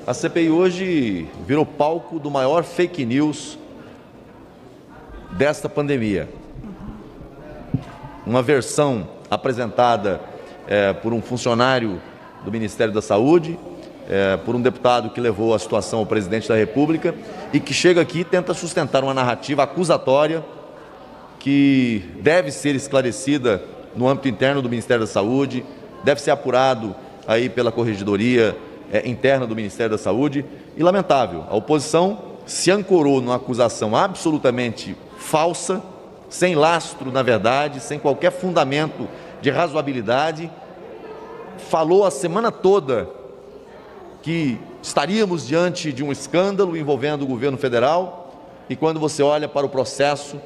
A CPI hoje virou palco do maior fake news desta pandemia. Uma versão apresentada por um funcionário do Ministério da Saúde, por um deputado que levou a situação ao presidente da República e que chega aqui e tenta sustentar uma narrativa acusatória que deve ser esclarecida no âmbito interno do Ministério da Saúde, deve ser apurado aí pela Corregedoria interna do Ministério da Saúde. E lamentável, a oposição se ancorou numa acusação absolutamente falsa, sem lastro na verdade, sem qualquer fundamento de razoabilidade, falou a semana toda que estaríamos diante de um escândalo envolvendo o governo federal, e quando você olha para o processo,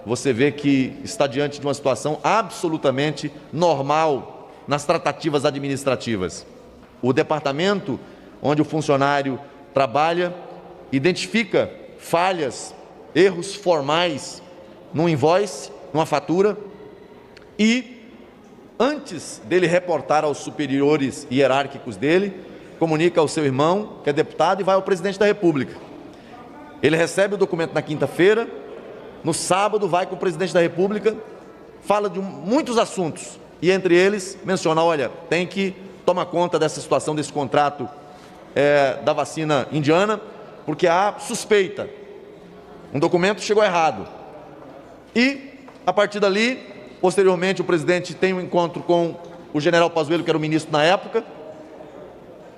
você vê que está diante de uma situação absolutamente normal nas tratativas administrativas. O departamento onde o funcionário trabalha identifica falhas, erros formais num invoice, numa fatura, e antes dele reportar aos superiores hierárquicos dele, comunica ao seu irmão, que é deputado, e vai ao presidente da República. Ele recebe o documento na quinta-feira, no sábado vai com o presidente da República, fala de muitos assuntos, e entre eles menciona, olha, tem que tomar conta dessa situação, desse contrato da vacina indiana, porque há suspeita, um documento chegou errado. E, a partir dali, posteriormente, o presidente tem um encontro com o general Pazuello, que era o ministro na época,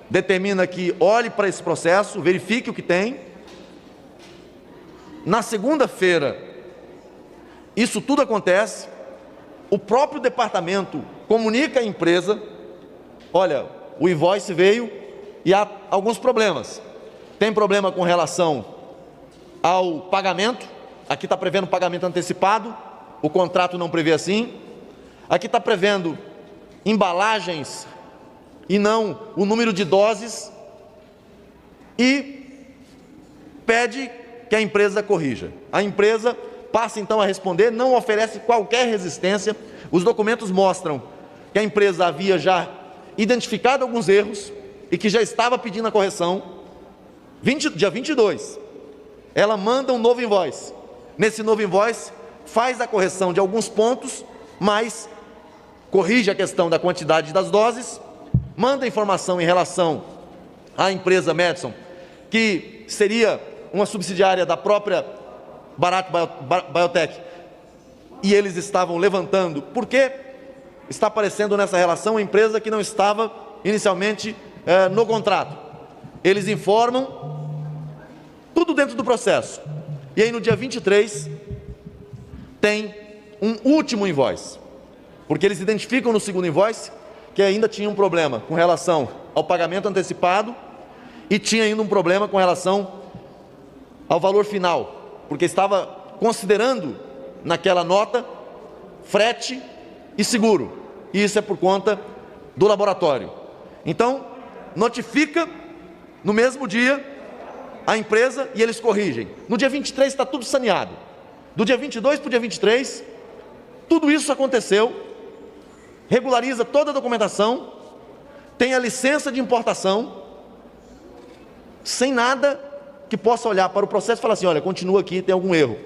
determina que olhe para esse processo, verifique o que tem. Na segunda-feira, isso tudo acontece, o próprio departamento comunica à empresa, olha, o invoice veio e há alguns problemas. Tem problema com relação ao pagamento, aqui está prevendo pagamento antecipado, o contrato não prevê assim. Aqui está prevendo embalagens e não o número de doses, e pede que a empresa corrija. A empresa passa então a responder, não oferece qualquer resistência. Os documentos mostram que a empresa havia já identificado alguns erros e que já estava pedindo a correção. Dia 22, ela manda um novo invoice. Nesse novo invoice, faz a correção de alguns pontos, mas corrige a questão da quantidade das doses, manda informação em relação à empresa Madison, que seria uma subsidiária da própria Bharat Biotech, e eles estavam levantando, porque está aparecendo nessa relação uma empresa que não estava inicialmente no contrato. Eles informam, tudo dentro do processo. E aí no dia 23, tem um último invoice, porque eles identificam no segundo invoice que ainda tinha um problema com relação ao pagamento antecipado e tinha ainda um problema com relação ao valor final, porque estava considerando naquela nota frete e seguro, e isso é por conta do laboratório. Então, notifica no mesmo dia a empresa e eles corrigem. No dia 23 está tudo saneado. Do dia 22 para o dia 23, tudo isso aconteceu, regulariza toda a documentação, tem a licença de importação, sem nada que possa olhar para o processo e falar assim, olha, continua aqui, tem algum erro.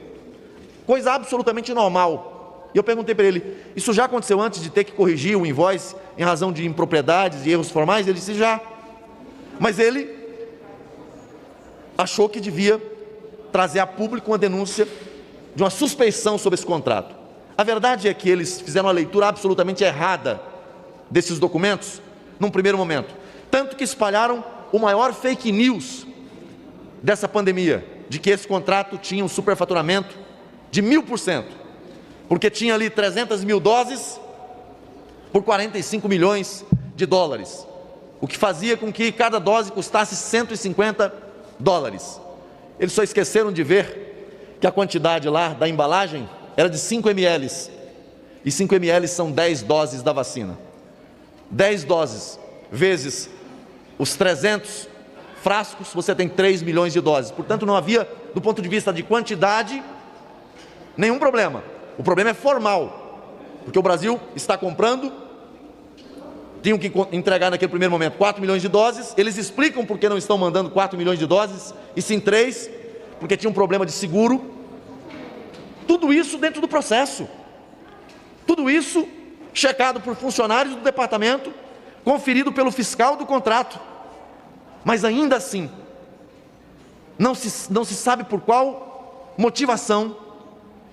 Coisa absolutamente normal. E eu perguntei para ele, isso já aconteceu antes de ter que corrigir o invoice em razão de impropriedades e erros formais? Ele disse, já. Mas ele achou que devia trazer a público uma denúncia de uma suspeição sobre esse contrato. A verdade é que eles fizeram uma leitura absolutamente errada desses documentos, num primeiro momento. Tanto que espalharam o maior fake news dessa pandemia, de que esse contrato tinha um superfaturamento de 1000%, porque tinha ali 300 mil doses por 45 milhões de dólares, o que fazia com que cada dose custasse 150 dólares. Eles só esqueceram de ver que a quantidade lá da embalagem era de 5 ml, e 5 ml são 10 doses da vacina. 10 doses vezes os 300 frascos, você tem 3 milhões de doses. Portanto, não havia, do ponto de vista de quantidade, nenhum problema. O problema é formal, porque o Brasil está comprando tinham que entregar naquele primeiro momento 4 milhões de doses, eles explicam por que não estão mandando 4 milhões de doses, e sim 3, porque tinha um problema de seguro. Tudo isso dentro do processo. Tudo isso checado por funcionários do departamento, conferido pelo fiscal do contrato. Mas ainda assim, não se sabe por qual motivação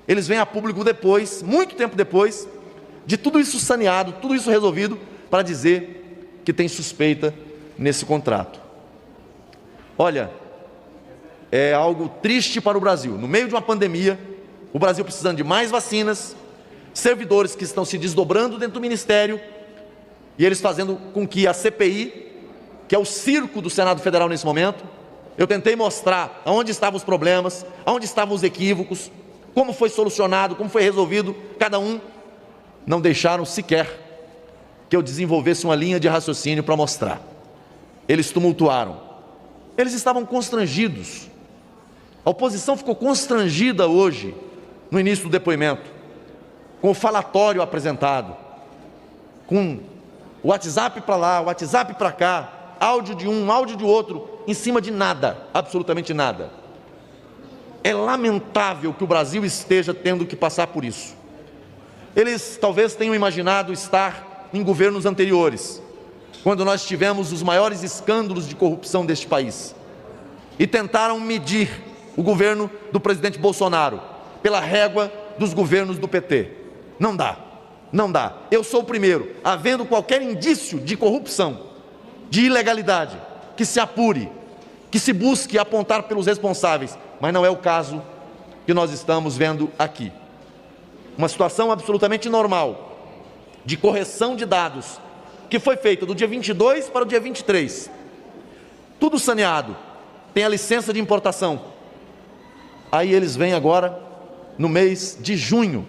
eles vêm a público depois, muito tempo depois, de tudo isso saneado, tudo isso resolvido, para dizer que tem suspeita nesse contrato. Olha, é algo triste para o Brasil. No meio de uma pandemia, o Brasil precisando de mais vacinas, servidores que estão se desdobrando dentro do Ministério, e eles fazendo com que a CPI, que é o circo do Senado Federal nesse momento, eu tentei mostrar aonde estavam os problemas, aonde estavam os equívocos, como foi solucionado, como foi resolvido, cada um. Não deixaram sequer que eu desenvolvesse uma linha de raciocínio para mostrar. Eles tumultuaram, eles estavam constrangidos. A oposição ficou constrangida hoje, no início do depoimento, com o falatório apresentado, com o WhatsApp para lá, o WhatsApp para cá, áudio de um, áudio de outro, em cima de nada, absolutamente nada. É lamentável que o Brasil esteja tendo que passar por isso. Eles talvez tenham imaginado estar em governos anteriores, quando nós tivemos os maiores escândalos de corrupção deste país, e tentaram medir o governo do presidente Bolsonaro pela régua dos governos do PT. Não dá, não dá. Eu sou o primeiro, havendo qualquer indício de corrupção, de ilegalidade, que se apure, que se busque apontar pelos responsáveis, mas não é o caso que nós estamos vendo aqui. Uma situação absolutamente normal, de correção de dados, que foi feita do dia 22 para o dia 23. Tudo saneado, tem a licença de importação. Aí eles vêm agora, no mês de junho,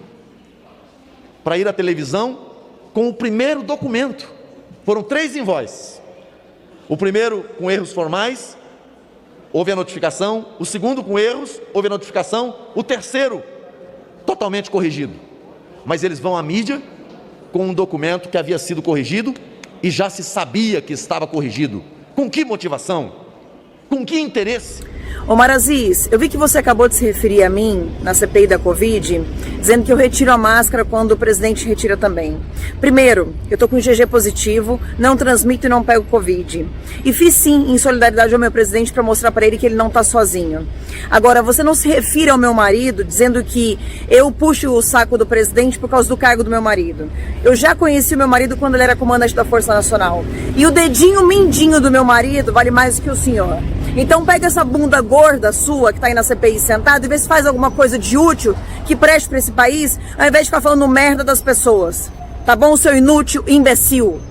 para ir à televisão com o primeiro documento. Foram 3 invoices. O primeiro com erros formais, houve a notificação. O segundo com erros, houve a notificação. O terceiro, totalmente corrigido. Mas eles vão à mídia com um documento que havia sido corrigido e já se sabia que estava corrigido. Com que motivação? Com que interesse? Omar Aziz, eu vi que você acabou de se referir a mim na CPI da Covid, dizendo que eu retiro a máscara quando o presidente retira também. Primeiro, eu estou com IgG positivo, não transmito e não pego Covid. E fiz sim, em solidariedade ao meu presidente, para mostrar para ele que ele não está sozinho. Agora, você não se refere ao meu marido, dizendo que eu puxo o saco do presidente por causa do cargo do meu marido. Eu já conheci o meu marido quando ele era comandante da Força Nacional. E o dedinho mindinho do meu marido vale mais do que o senhor. Então pega essa bunda gorda sua que está aí na CPI sentada e vê se faz alguma coisa de útil que preste para esse país, ao invés de ficar falando merda das pessoas. Tá bom, seu inútil imbecil?